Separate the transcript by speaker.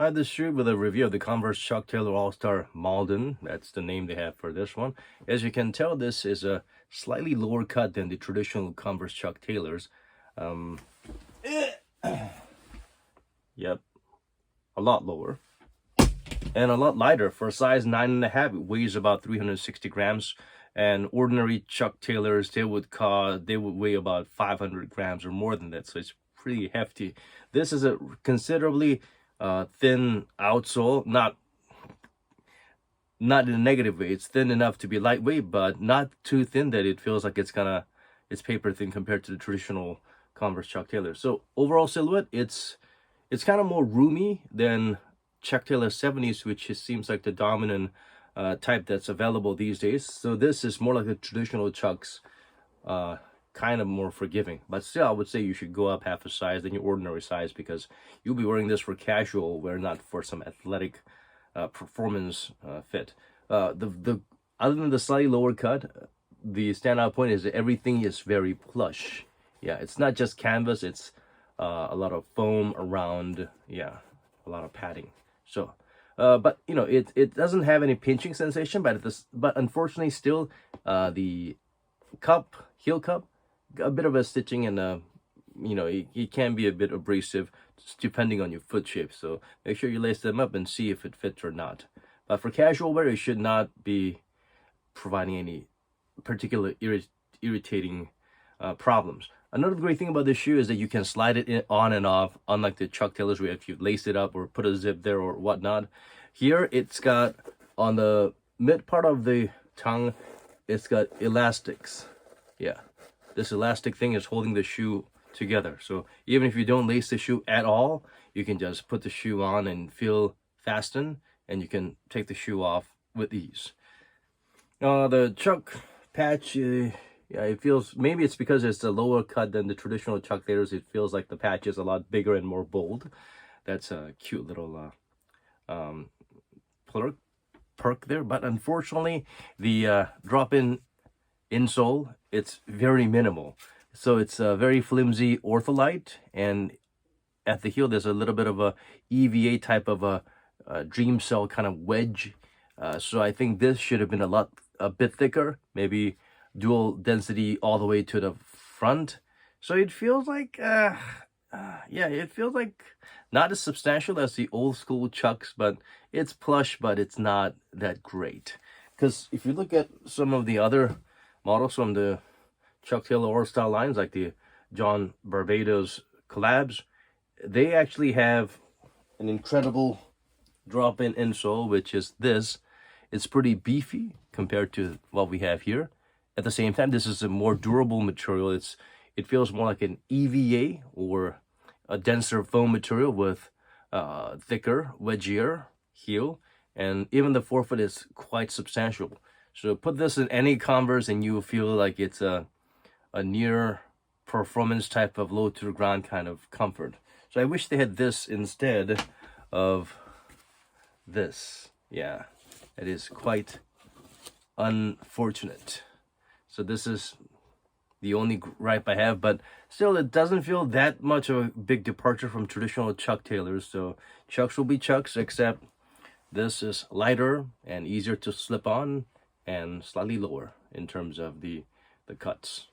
Speaker 1: Hi, this is Shu with a review of the Converse Chuck Taylor All-Star Malden. That's the name they have for this one. As you can tell, this is a slightly lower cut than the traditional Converse Chuck Taylors. Yep, a lot lower. And a lot lighter. For a size 9.5, it weighs about 360 grams. And ordinary Chuck Taylors, they would weigh about 500 grams or more than that. So it's pretty hefty. This is a considerably thin outsole, not in a negative way. It's thin enough to be lightweight, but not too thin that it feels like it's paper thin compared to the traditional Converse Chuck Taylor. So overall silhouette, it's kind of more roomy than Chuck Taylor 70s, which seems like the dominant type that's available these days. So this is more like the traditional Chucks, kind of more forgiving. But still, I would say you should go up half a size than your ordinary size, because you'll be wearing this for casual wear, not for some athletic performance fit. The other than the slightly lower cut, the standout point is that everything is very plush. Yeah, it's not just canvas, it's a lot of foam around, yeah, a lot of padding. So but you know, it doesn't have any pinching sensation, but unfortunately still the heel cup, a bit of a stitching, and you know, it can be a bit abrasive depending on your foot shape. So make sure you lace them up and see if it fits or not. But for casual wear, it should not be providing any particular irritating problems. Another great thing about this shoe is that you can slide it on and off, unlike the Chuck Taylors where if you lace it up or put a zip there or whatnot. Here it's got, on the mid part of the tongue, it's got elastics. Yeah, this elastic thing is holding the shoe together. So even if you don't lace the shoe at all, you can just put the shoe on and feel fasten, and you can take the shoe off with ease. The Chuck patch, yeah, it feels, maybe it's because it's a lower cut than the traditional Chuck Taylors, it feels like the patch is a lot bigger and more bold. That's a cute little perk there. But unfortunately, the drop-in insole, it's very minimal. So it's a very flimsy ortholite, and at the heel there's a little bit of a EVA type of a dream cell kind of wedge. So I think this should have been a bit thicker, maybe dual density all the way to the front. So it feels like yeah, it feels like not as substantial as the old school Chucks, but it's plush, but it's not that great. Because if you look at some of the other models from the Chuck Taylor All-Star lines, like the John Barbados collabs, they actually have an incredible drop-in insole, which is this. It's pretty beefy compared to what we have here. At the same time, this is a more durable material. It feels more like an EVA or a denser foam material with thicker, wedgier heel, and even the forefoot is quite substantial. So put this in any Converse and you feel like it's a near performance type of low to the ground kind of comfort. So I wish they had this instead of this. Yeah, it is quite unfortunate. So this is the only gripe I have, but still, it doesn't feel that much of a big departure from traditional Chuck Taylors. So Chucks will be Chucks, except this is lighter and easier to slip on and slightly lower in terms of the cuts.